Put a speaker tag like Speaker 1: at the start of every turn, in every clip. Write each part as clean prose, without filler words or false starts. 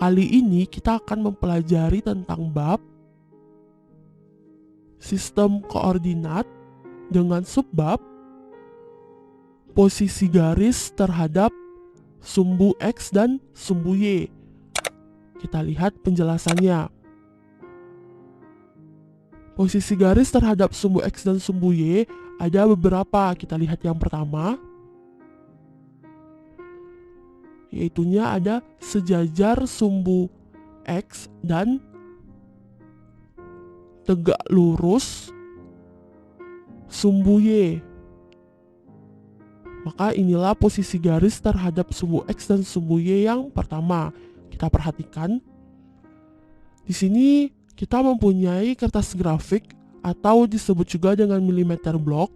Speaker 1: Kali ini kita akan mempelajari tentang bab sistem koordinat dengan subbab posisi garis terhadap sumbu X dan sumbu Y. Kita lihat penjelasannya. Posisi garis terhadap sumbu X dan sumbu Y ada beberapa. Kita lihat yang pertama, yaitunya ada sejajar sumbu X dan tegak lurus sumbu Y. Maka inilah posisi garis terhadap sumbu X dan sumbu Y yang pertama. Kita perhatikan. Di sini kita mempunyai kertas grafik atau disebut juga dengan milimeter block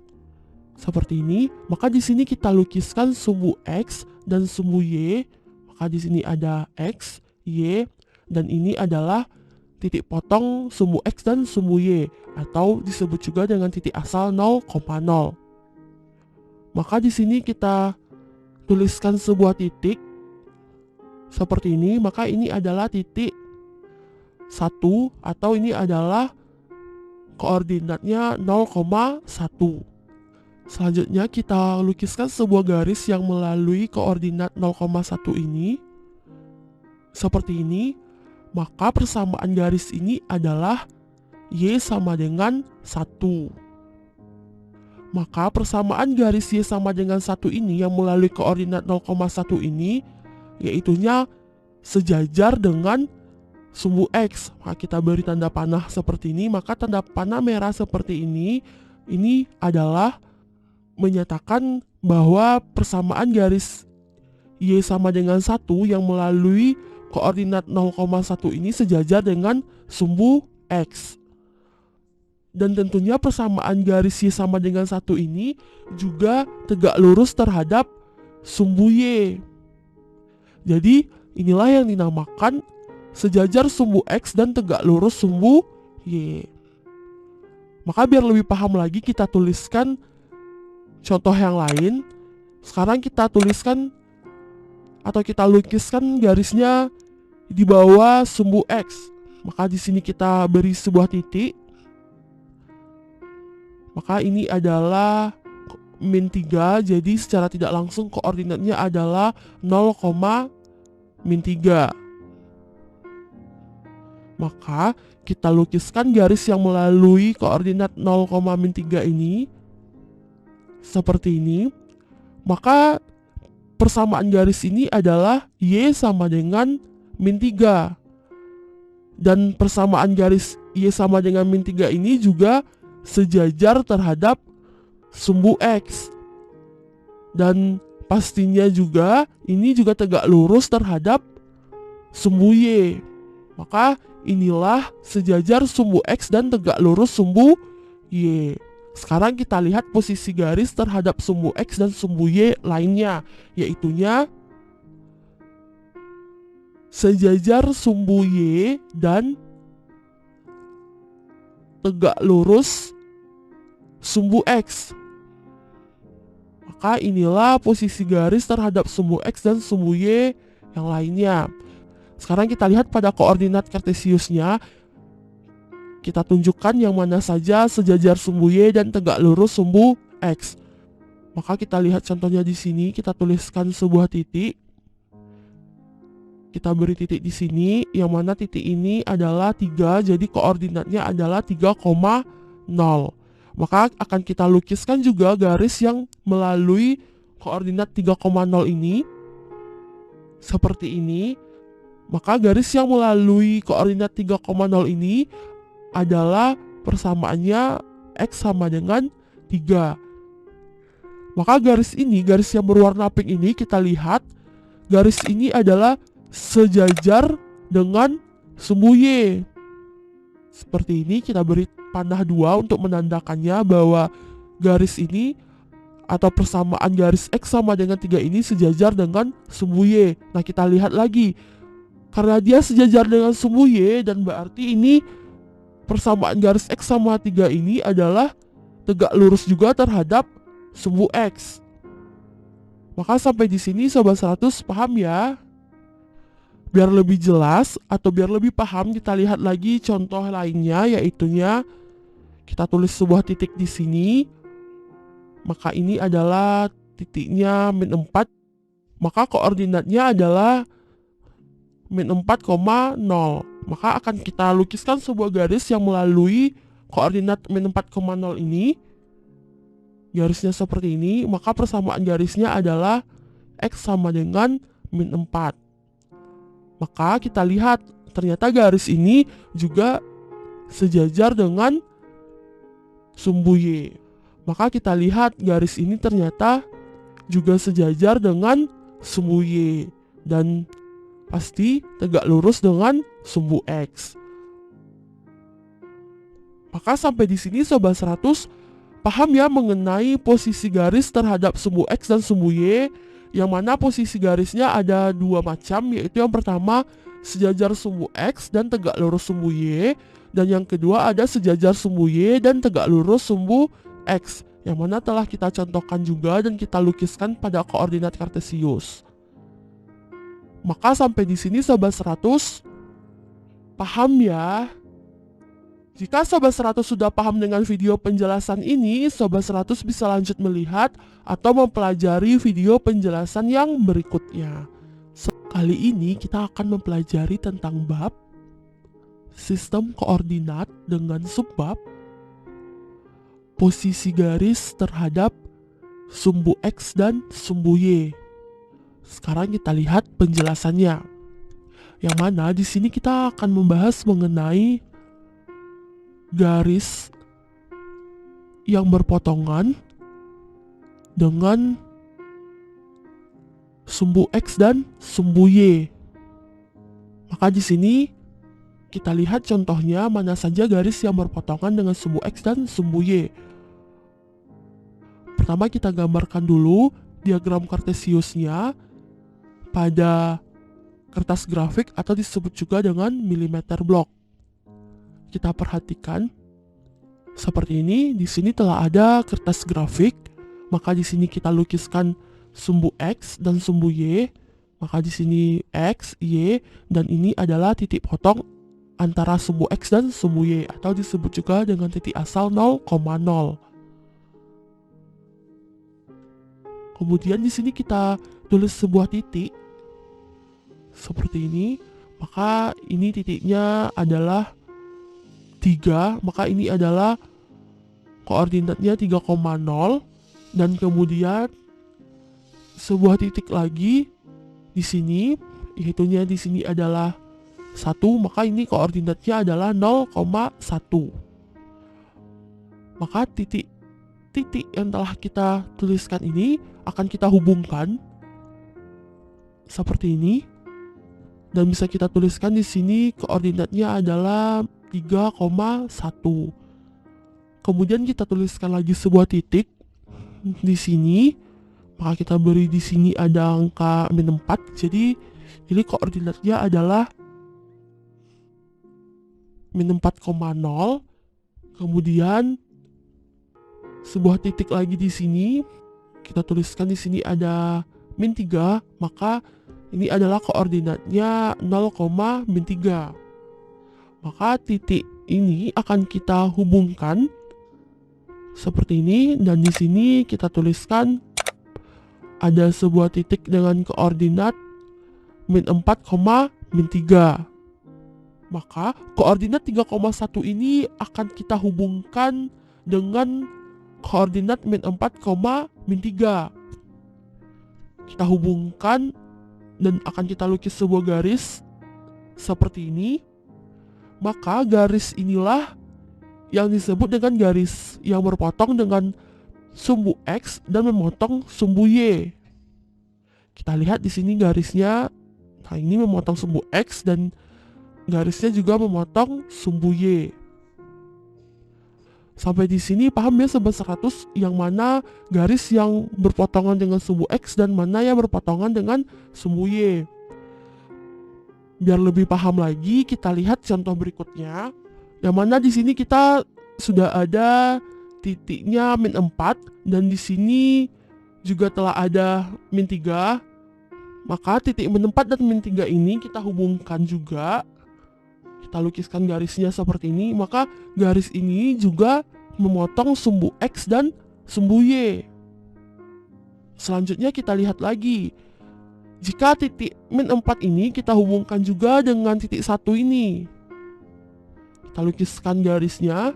Speaker 1: seperti ini. Maka di sini kita lukiskan sumbu X dan sumbu Y. Maka di sini ada X, Y, dan ini adalah titik potong sumbu X dan sumbu Y atau disebut juga dengan titik asal 0,0. Maka di sini kita tuliskan sebuah titik seperti ini. Maka ini adalah titik 1 atau ini adalah koordinatnya 0,1. Selanjutnya kita lukiskan sebuah garis yang melalui koordinat 0,1 ini seperti ini. Maka persamaan garis ini adalah Y sama dengan 1. Maka persamaan garis Y sama dengan 1 ini yang melalui koordinat 0,1 ini yaitunya sejajar dengan sumbu X. Maka kita beri tanda panah seperti ini. Maka tanda panah merah seperti ini adalah menyatakan bahwa persamaan garis Y sama dengan 1 yang melalui koordinat 0,1 ini sejajar dengan sumbu X. Dan tentunya persamaan garis Y sama dengan 1 ini juga tegak lurus terhadap sumbu Y. Jadi inilah yang dinamakan sejajar sumbu X dan tegak lurus sumbu Y. Maka biar lebih paham lagi kita tuliskan contoh yang lain. Sekarang kita tuliskan atau kita lukiskan garisnya di bawah sumbu X. Maka di sini kita beri sebuah titik. Maka ini adalah min 3, jadi secara tidak langsung koordinatnya adalah 0,-3. Maka kita lukiskan garis yang melalui koordinat 0,-3 ini seperti ini. Maka persamaan garis ini adalah Y sama dengan min 3. Dan persamaan garis Y sama dengan min 3 ini juga sejajar terhadap sumbu X. Dan pastinya juga ini juga tegak lurus terhadap sumbu Y. Maka inilah sejajar sumbu X dan tegak lurus sumbu Y. Sekarang kita lihat posisi garis terhadap sumbu X dan sumbu Y lainnya, yaitunya sejajar sumbu Y dan tegak lurus sumbu X. Maka inilah posisi garis terhadap sumbu X dan sumbu Y yang lainnya. Sekarang kita lihat pada koordinat kartesiusnya. Kita tunjukkan yang mana saja sejajar sumbu Y dan tegak lurus sumbu X. Maka kita lihat contohnya di sini, kita tuliskan sebuah titik. Kita beri titik di sini, yang mana titik ini adalah 3, jadi koordinatnya adalah 3,0. Maka akan kita lukiskan juga garis yang melalui koordinat 3,0 ini seperti ini. Maka garis yang melalui koordinat 3,0 ini adalah persamaannya X sama dengan 3. Maka garis ini, garis yang berwarna pink ini, kita lihat garis ini adalah sejajar dengan sumbu Y. Seperti ini, kita beri panah 2 untuk menandakannya bahwa garis ini atau persamaan garis X sama dengan 3 ini sejajar dengan sumbu Y. Nah, kita lihat lagi. Karena dia sejajar dengan sumbu Y, dan berarti ini persamaan garis X sama 3 ini adalah tegak lurus juga terhadap sumbu X. Maka sampai di sini Sobat 100 paham ya? Biar lebih jelas atau biar lebih paham, kita lihat lagi contoh lainnya, yaitunya kita tulis sebuah titik di sini. Maka ini adalah titiknya min 4. Maka koordinatnya adalah min 4,0. Maka akan kita lukiskan sebuah garis yang melalui koordinat min 4,0 ini. Garisnya seperti ini. Maka persamaan garisnya adalah X sama dengan min 4. Maka kita lihat ternyata garis ini juga sejajar dengan sumbu Y. Maka kita lihat garis ini ternyata juga sejajar dengan sumbu Y. Dan pasti tegak lurus dengan sumbu X. Maka sampai di sini Sobat 100 paham ya mengenai posisi garis terhadap sumbu X dan sumbu Y, yang mana posisi garisnya ada dua macam, yaitu yang pertama sejajar sumbu X dan tegak lurus sumbu Y, dan yang kedua ada sejajar sumbu Y dan tegak lurus sumbu X, yang mana telah kita contohkan juga dan kita lukiskan pada koordinat kartesius. Maka sampai di sini Sobat 100 paham ya? Jika Sobat 100 sudah paham dengan video penjelasan ini, Sobat 100 bisa lanjut melihat atau mempelajari video penjelasan yang berikutnya. Kali ini kita akan mempelajari tentang bab sistem koordinat dengan subbab posisi garis terhadap sumbu X dan sumbu Y. Sekarang kita lihat penjelasannya. Yang mana di sini kita akan membahas mengenai garis yang berpotongan dengan sumbu X dan sumbu Y. Maka di sini kita lihat contohnya mana saja garis yang berpotongan dengan sumbu X dan sumbu Y. Pertama kita gambarkan dulu diagram kartesiusnya pada kertas grafik atau disebut juga dengan milimeter block. Kita perhatikan seperti ini. Di sini telah ada kertas grafik. Maka di sini kita lukiskan sumbu X dan sumbu Y. Maka di sini X, Y, dan ini adalah titik potong antara sumbu X dan sumbu Y atau disebut juga dengan titik asal 0,0. Kemudian di sini kita tulis sebuah titik seperti ini. Maka ini titiknya adalah 3, maka ini adalah koordinatnya 3,0, dan kemudian sebuah titik lagi di sini, yaitunya di sini adalah 1, maka ini koordinatnya adalah 0,1. Maka titik yang telah kita tuliskan ini akan kita hubungkan seperti ini, dan bisa kita tuliskan di sini koordinatnya adalah 3,1. Kemudian kita tuliskan lagi sebuah titik di sini. Maka kita beri di sini ada angka min 4. Jadi ini koordinatnya adalah min 4,0. Kemudian sebuah titik lagi di sini. Kita tuliskan di sini ada min 3. Maka ini adalah koordinatnya 0,-3. Maka titik ini akan kita hubungkan seperti ini, dan di sini kita tuliskan ada sebuah titik dengan koordinat min 4,-3. Maka koordinat 3,1 ini akan kita hubungkan dengan koordinat min 4,-3. Kita hubungkan dan akan kita lukis sebuah garis seperti ini. Maka garis inilah yang disebut dengan garis yang berpotong dengan sumbu X dan memotong sumbu Y. Kita lihat di sini garisnya, nah ini memotong sumbu X dan garisnya juga memotong sumbu Y. Sampai di sini paham ya Sobat 100 yang mana garis yang berpotongan dengan sumbu X dan mana yang berpotongan dengan sumbu Y. Biar lebih paham lagi, kita lihat contoh berikutnya, yang mana di sini kita sudah ada titiknya min 4 dan di sini juga telah ada min 3. Maka titik min 4 dan min 3 ini kita hubungkan juga. Kita lukiskan garisnya seperti ini. Maka garis ini juga memotong sumbu X dan sumbu Y. Selanjutnya kita lihat lagi. Jika titik min 4 ini kita hubungkan juga dengan titik 1 ini. Kita lukiskan garisnya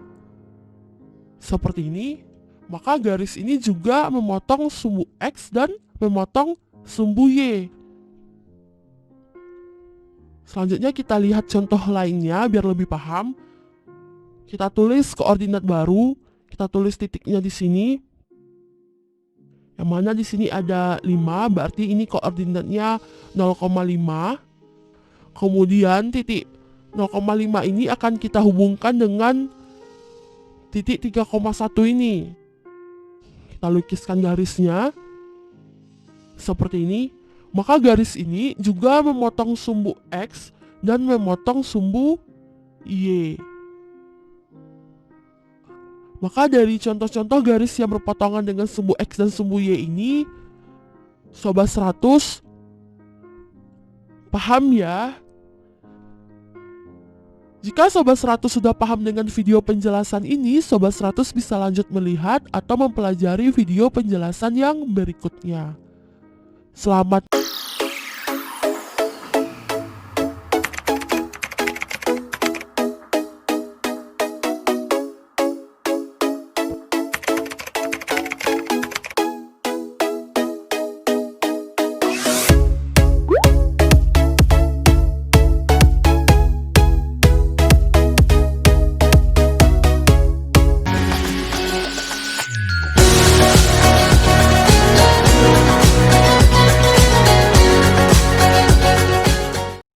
Speaker 1: seperti ini. Maka garis ini juga memotong sumbu X dan memotong sumbu Y. Selanjutnya kita lihat contoh lainnya biar lebih paham. Kita tulis koordinat baru, kita tulis titiknya di sini. Yang mana di sini ada 5, berarti ini koordinatnya 0,5. Kemudian titik 0,5 ini akan kita hubungkan dengan titik 3,1 ini. Kita lukiskan garisnya seperti ini. Maka garis ini juga memotong sumbu X dan memotong sumbu Y. Maka dari contoh-contoh garis yang berpotongan dengan sumbu X dan sumbu Y ini, Sobat 100 paham ya? Jika Sobat 100 sudah paham dengan video penjelasan ini, Sobat 100 bisa lanjut melihat atau mempelajari video penjelasan yang berikutnya. Selamat